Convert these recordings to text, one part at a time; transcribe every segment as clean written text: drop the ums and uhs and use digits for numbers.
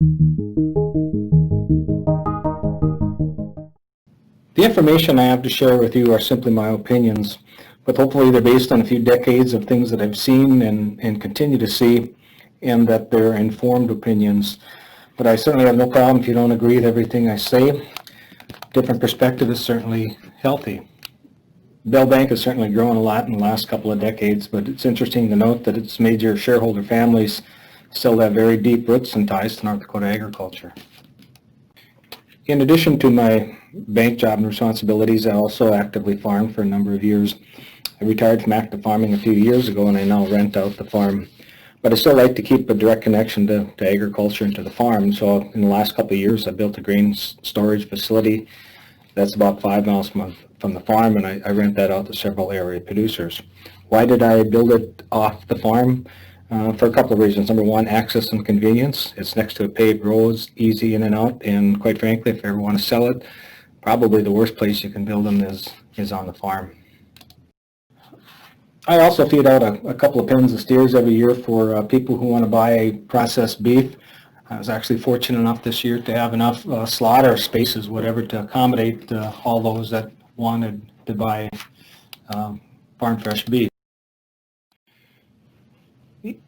The information I have to share with you are simply my opinions, but hopefully they're based on a few decades of things that I've seen and continue to see, and that they're informed opinions. But I certainly have no problem if you don't agree with everything I say. Different perspective is certainly healthy. Bell Bank has certainly grown a lot in the last couple of decades, but it's interesting to note that its major shareholder families still have very deep roots and ties to North Dakota agriculture. In addition to my bank job and responsibilities, I also actively farmed for a number of years. I retired from active farming a few years ago, and I now rent out the farm. But I still like to keep a direct connection to agriculture and to the farm. So in the last couple of years, I built a grain storage facility that's about 5 miles from the farm, and I rent that out to several area producers. Why did I build it off the farm? For a couple of reasons. Number one, access and convenience. It's next to a paved roads, easy in and out, and quite frankly, if you ever want to sell it, probably the worst place you can build them is on the farm. I also feed out a couple of pens of steers every year for people who want to buy processed beef. I was actually fortunate enough this year to have enough slaughter spaces, whatever, to accommodate all those that wanted to buy farm fresh beef.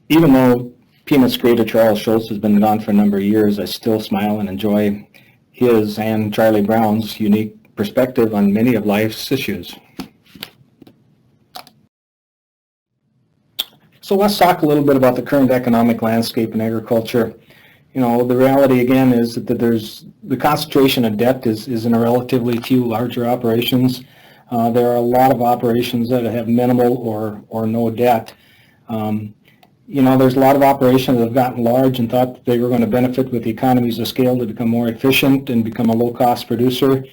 Even though Peanuts creator Charles Schultz has been gone for a number of years, I still smile and enjoy his and Charlie Brown's unique perspective on many of life's issues. So let's talk a little bit about the current economic landscape in agriculture. You know, the reality again is that there's the concentration of debt is in a relatively few larger operations. There are a lot of operations that have minimal or no debt. You know, there's a lot of operations that have gotten large and thought that they were going to benefit with the economies of scale to become more efficient and become a low-cost producer.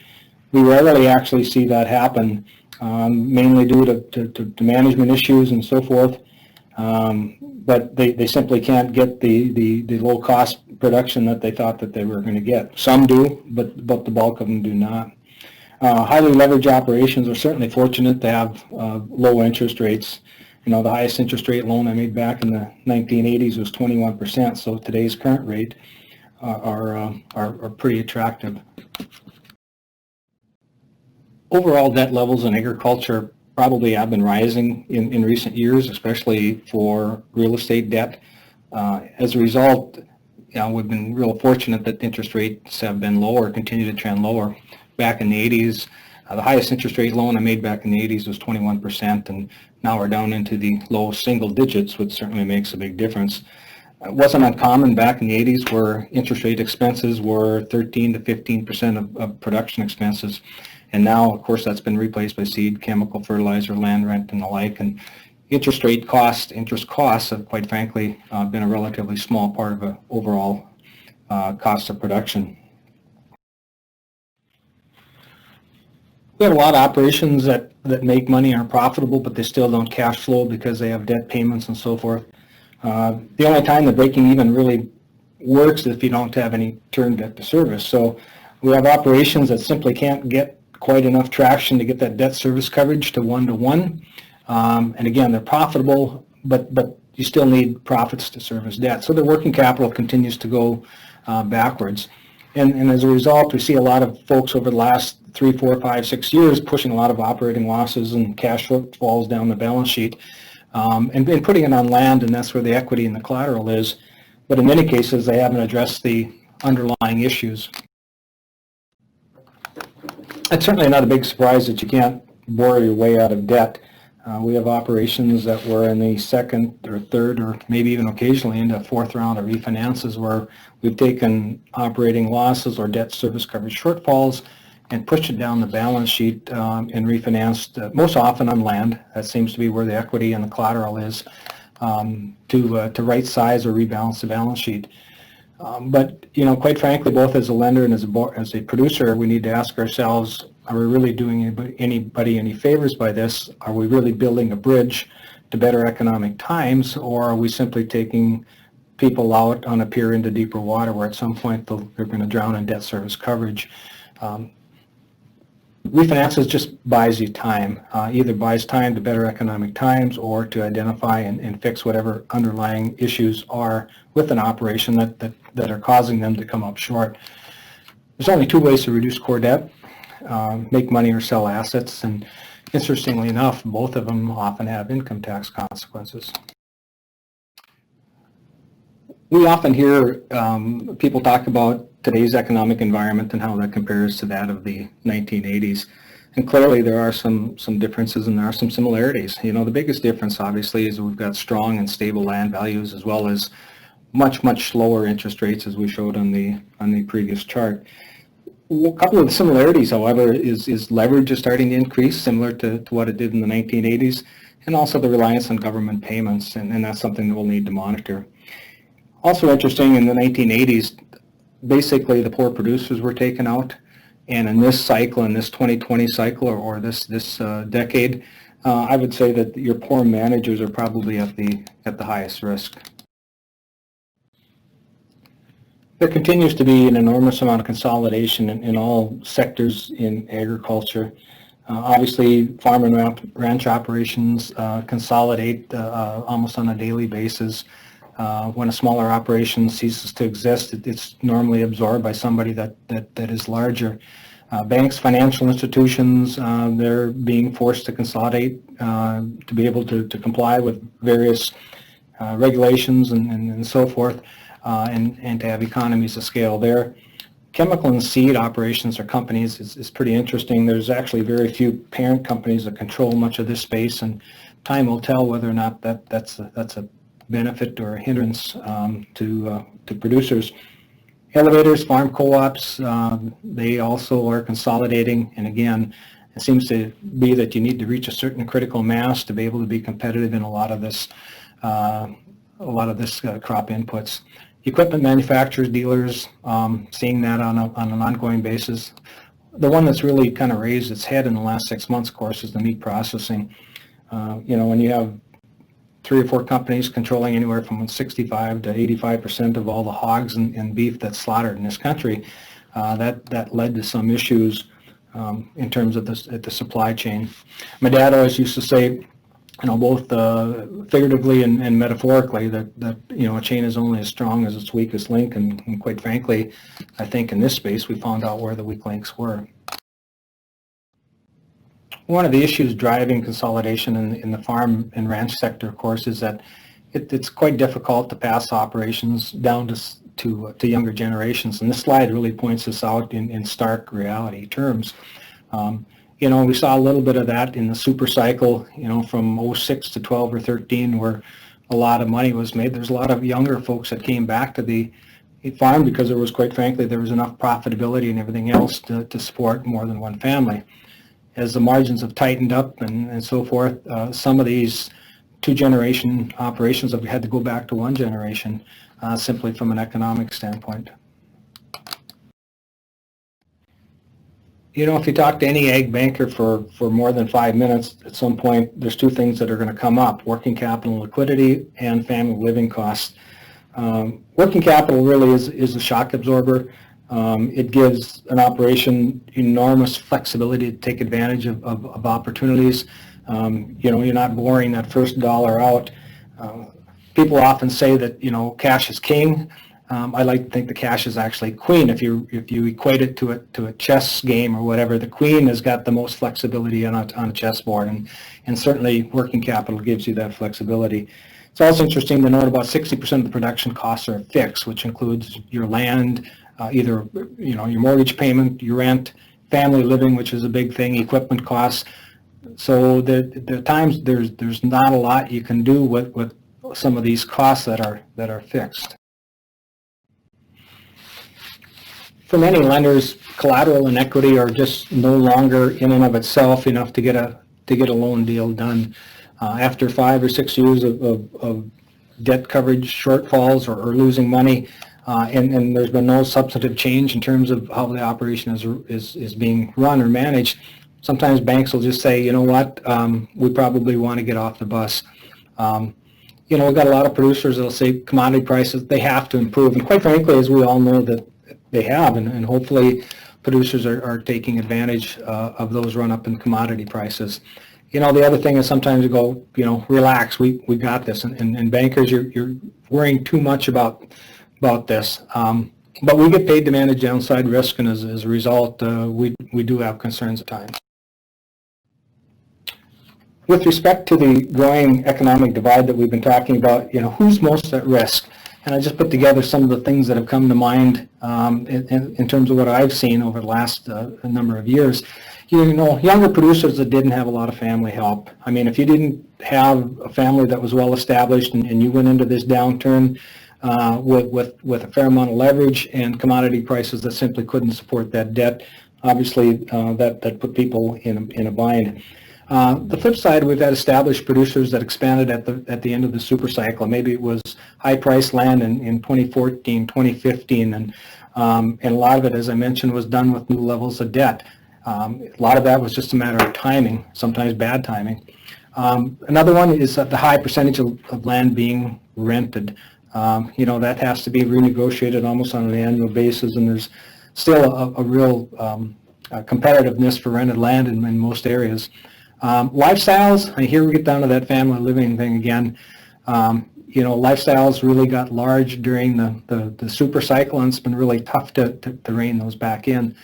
We rarely actually see that happen, mainly due to management issues and so forth. But they simply can't get the low-cost production that they thought that they were going to get. Some do, but the bulk of them do not. Highly leveraged operations are certainly fortunate to have low interest rates. You know, the highest interest rate loan I made back in the 1980s was 21%, so today's current rate are pretty attractive. Overall debt levels in agriculture probably have been rising in recent years, especially for real estate debt. As a result, you know, we've been real fortunate that interest rates have been lower, continue to trend lower. Back in the 80s, the highest interest rate loan I made back in the 80s was 21%, and now we're down into the low single digits, which certainly makes a big difference. It wasn't uncommon back in the 80s where interest rate expenses were 13 to 15% of production expenses. And now, of course, that's been replaced by seed, chemical, fertilizer, land rent, and the like. And interest costs have, quite frankly, been a relatively small part of the overall cost of production. We have a lot of operations that make money and are profitable, but they still don't cash flow because they have debt payments and so forth. The only time the breaking even really works is if you don't have any term debt to service. So we have operations that simply can't get quite enough traction to get that debt service coverage to 1-to-1. And again, they're profitable, but you still need profits to service debt. So the working capital continues to go backwards. And as a result, we see a lot of folks over the last 3, 4, 5, 6 years pushing a lot of operating losses and cash shortfalls down the balance sheet and putting it on land, and that's where the equity and the collateral is. But in many cases, they haven't addressed the underlying issues. It's certainly not a big surprise that you can't borrow your way out of debt. We have operations that were in the second or third or maybe even occasionally into a fourth round of refinances where we've taken operating losses or debt service coverage shortfalls and pushed it down the balance sheet and refinanced, most often on land. That seems to be where the equity and the collateral is, to right size or rebalance the balance sheet. But, you know, quite frankly, both as a lender and as a producer, we need to ask ourselves, are we really doing anybody any favors by this? Are we really building a bridge to better economic times, or are we simply taking people out on a pier into deeper water where at some point they're going to drown in debt service coverage? Refinances just buys you time, either buys time to better economic times or to identify and fix whatever underlying issues are with an operation that that are causing them to come up short. There's only two ways to reduce core debt: make money or sell assets, and interestingly enough, both of them often have income tax consequences. We often hear people talk about today's economic environment and how that compares to that of the 1980s. And clearly there are some differences and there are some similarities. You know, the biggest difference obviously is we've got strong and stable land values, as well as much lower interest rates, as we showed on the previous chart. A couple of the similarities, however, is leverage is starting to increase, similar to what it did in the 1980s, and also the reliance on government payments, and that's something that we'll need to monitor. Also interesting, in the 1980s, basically the poor producers were taken out, and in this cycle, in this 2020 cycle, or this decade, I would say that your poor managers are probably at the highest risk. There continues to be an enormous amount of consolidation in all sectors in agriculture. Obviously, farm and ranch operations consolidate almost on a daily basis. When a smaller operation ceases to exist, it's normally absorbed by somebody that is larger. Banks, financial institutions, they're being forced to consolidate to be able to comply with various regulations and so forth, and to have economies of scale there. Chemical and seed operations or companies is pretty interesting. There's actually very few parent companies that control much of this space, and time will tell whether or not that's a benefit or a hindrance to producers. Elevators, farm co-ops, they also are consolidating, and again, it seems to be that you need to reach a certain critical mass to be able to be competitive in a lot of this crop inputs. Equipment manufacturers, dealers, seeing that on an ongoing basis. The one that's really kind of raised its head in the last 6 months, of course, is the meat processing. You know, when you have 3 or 4 companies controlling anywhere from 65 to 85% of all the hogs and beef that's slaughtered in this country, that led to some issues in terms of the supply chain. My dad always used to say, you know, both figuratively and metaphorically, that you know, a chain is only as strong as its weakest link, and quite frankly, I think in this space we found out where the weak links were. One of the issues driving consolidation in the farm and ranch sector, of course, is that it's quite difficult to pass operations down to younger generations, and this slide really points this out in stark reality terms. You know, we saw a little bit of that in the super cycle, you know, from 06 to 12 or 13, where a lot of money was made. There's a lot of younger folks that came back to the farm because there was, quite frankly, there was enough profitability and everything else to support more than one family. As the margins have tightened up and so forth, some of these 2-generation operations have had to go back to 1 generation, simply from an economic standpoint. You know, if you talk to any ag banker for more than 5 minutes, at some point there's 2 things that are going to come up: working capital liquidity and family living costs. Working capital really is a shock absorber. It gives an operation enormous flexibility to take advantage of opportunities. You know, you're not boring that first dollar out. People often say that, you know, cash is king. I like to think the cash is actually queen. If you equate it to a chess game or whatever, the queen has got the most flexibility on a chessboard, and certainly working capital gives you that flexibility. It's also interesting to note about 60% of the production costs are fixed, which includes your land, either, you know, your mortgage payment, your rent, family living, which is a big thing, equipment costs. So there are times there's not a lot you can do with some of these costs that are fixed. For many lenders, collateral and equity are just no longer in and of itself enough to get a loan deal done. After 5 or 6 years of debt coverage shortfalls or losing money, and there's been no substantive change in terms of how the operation is being run or managed, sometimes banks will just say, you know what, we probably want to get off the bus. You know, we've got a lot of producers that'll say commodity prices, they have to improve, and quite frankly, as we all know, that they have, and hopefully producers are taking advantage of those run-up in commodity prices. You know, the other thing is sometimes you go, you know, relax, we got this, and bankers, you're worrying too much about about this. But we get paid to manage downside risk, and as a result, we do have concerns at times. With respect to the growing economic divide that we've been talking about, who's most at risk? And I just put together some of the things that have come to mind in terms of what I've seen over the last number of years. Younger producers that didn't have a lot of family help. I mean, if you didn't have a family that was well established and you went into this downturn with a fair amount of leverage and commodity prices that simply couldn't support that debt, obviously that put people in a bind. The flip side, we've had established producers that expanded at the end of the super cycle. Maybe it was high-priced land in 2014, 2015, and a lot of it, as I mentioned, was done with new levels of debt. A lot of that was just a matter of timing, sometimes bad timing. Another one is the high percentage of land being rented. That has to be renegotiated almost on an annual basis, and there's still a real competitiveness for rented land in most areas. Lifestyles, here we get down to that family living thing again. Lifestyles really got large during the super cycle, and it's been really tough to rein those back in.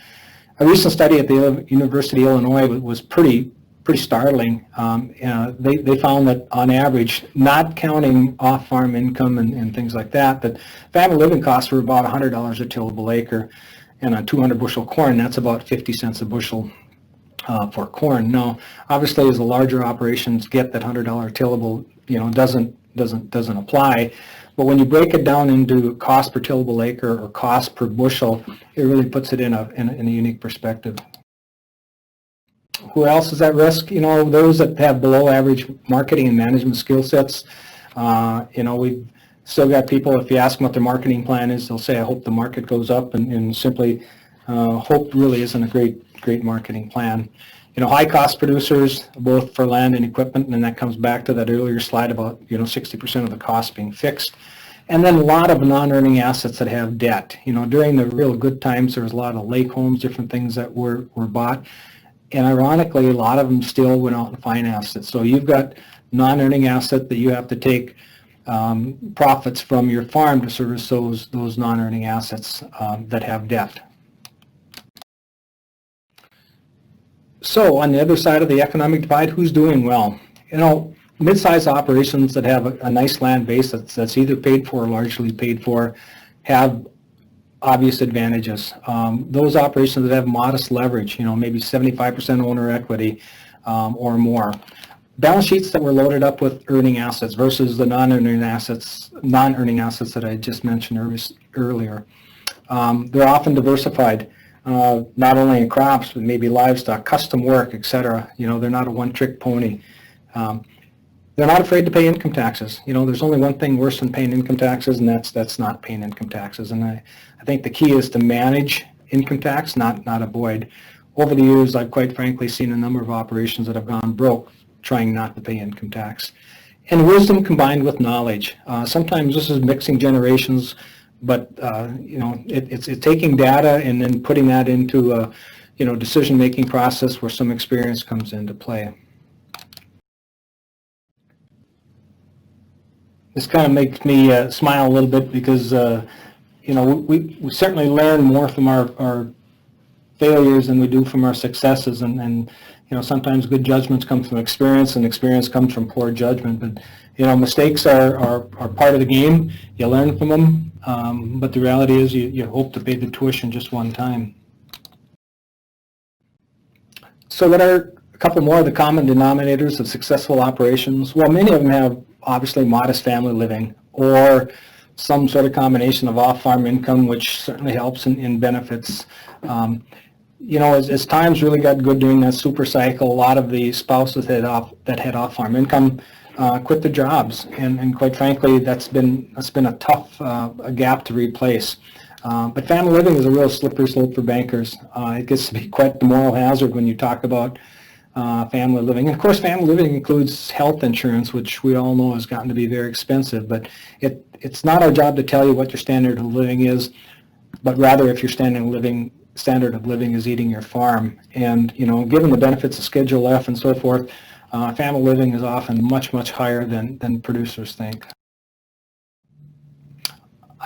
A recent study at the University of Illinois was pretty startling. They found that on average, not counting off-farm income and things like that family living costs were about $100 a tillable acre, and on 200 bushel corn, that's about 50 cents a bushel for corn. Now, obviously, as the larger operations get that $100 tillable, doesn't apply. But when you break it down into cost per tillable acre or cost per bushel, it really puts it in a unique perspective. Who else is at risk? Those that have below average marketing and management skill sets. We've still got people, if you ask them what their marketing plan is, they'll say, I hope the market goes up, and simply hope really isn't a great marketing plan. High cost producers, both for land and equipment, and that comes back to that earlier slide about 60% of the cost being fixed. And then a lot of non-earning assets that have debt. During the real good times, there was a lot of lake homes, different things that were bought. And ironically, a lot of them still went out and financed it. So you've got non-earning asset that you have to take profits from your farm to service those non-earning assets that have debt. So on the other side of the economic divide, who's doing well? Mid-sized operations that have a nice land base that's either paid for or largely paid for have obvious advantages. Those operations that have modest leverage, maybe 75% owner equity or more. Balance sheets that were loaded up with earning assets versus the non-earning assets that I just mentioned earlier. They're often diversified. Not only in crops, but maybe livestock, custom work, etc. They're not a one-trick pony. They're not afraid to pay income taxes. There's only one thing worse than paying income taxes, and that's not paying income taxes. And I think the key is to manage income tax, not avoid. Over the years, I've quite frankly seen a number of operations that have gone broke trying not to pay income tax. And wisdom combined with knowledge. Sometimes this is mixing generations, but it's taking data and then putting that into a decision-making process where some experience comes into play. This kind of makes me smile a little bit because we certainly learn more from our failures than we do from our successes, and sometimes good judgments come from experience, and experience comes from poor judgment. But mistakes are part of the game. You learn from them, but the reality is you hope to pay the tuition just one time. So what are a couple more of the common denominators of successful operations? Well, many of them have obviously modest family living or some sort of combination of off-farm income, which certainly helps in benefits. As times really got good during that super cycle, a lot of the spouses that had off-farm income quit their jobs, and quite frankly, that's been a tough gap to replace. But family living is a real slippery slope for bankers. It gets to be quite the moral hazard when you talk about family living. And of course, family living includes health insurance, which we all know has gotten to be very expensive. But it's not our job to tell you what your standard of living is, but rather if your standard of living is eating your farm. And given the benefits of Schedule F and so forth, family living is often much higher than producers think.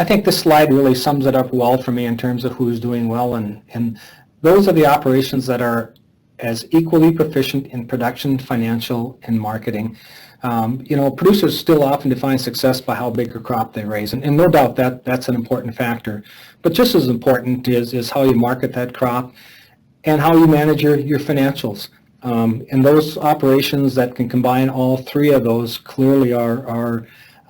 I think this slide really sums it up well for me in terms of who's doing well, and those are the operations that are as equally proficient in production, financial, and marketing. You know, producers still often define success by how big a crop they raise, and no doubt that's an important factor. But just as important is how you market that crop and how you manage your financials. And those operations that can combine all three of those clearly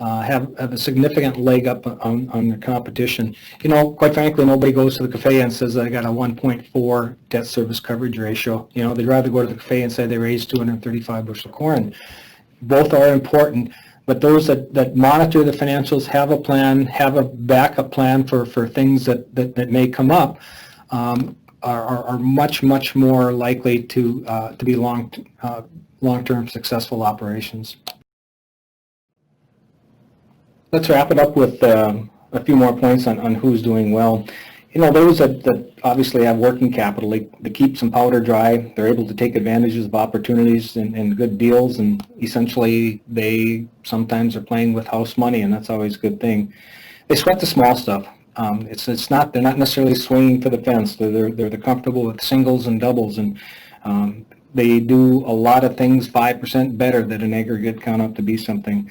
have a significant leg up on the competition. You know, quite frankly, nobody goes to the cafe and says, I got a 1.4 debt service coverage ratio. You know, they'd rather go to the cafe and say they raised 235 bushel corn. Both are important, but those that monitor the financials, have a plan, have a backup plan for things that may come up, are much more likely to be long-term successful operations. Let's wrap it up with a few more points on who's doing well. You know, those that obviously have working capital, they keep some powder dry, they're able to take advantages of opportunities and good deals, and essentially they sometimes are playing with house money, and that's always a good thing. They sweat the small stuff. They're not necessarily swinging for the fence. They're comfortable with singles and doubles, and they do a lot of things 5% better than an aggregate count up to be something.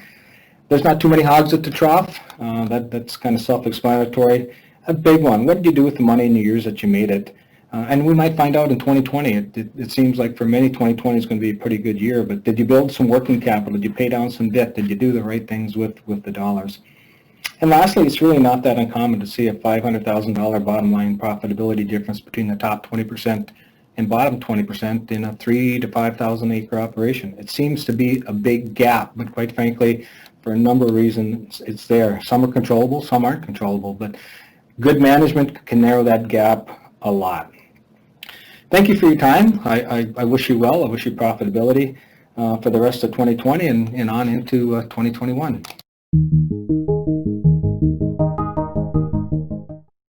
There's not too many hogs at the trough. That's kind of self-explanatory. A big one, what did you do with the money in the years that you made it? And we might find out in 2020. It seems like for many 2020 is going to be a pretty good year, but did you build some working capital? Did you pay down some debt? Did you do the right things with the dollars? And lastly, it's really not that uncommon to see a $500,000 bottom line profitability difference between the top 20% and bottom 20% in a 3,000 to 5,000 acre operation. It seems to be a big gap, but quite frankly, for a number of reasons, it's there. Some are controllable, some aren't controllable, but good management can narrow that gap a lot. Thank you for your time. I wish you well. I wish you profitability for the rest of 2020 and on into 2021.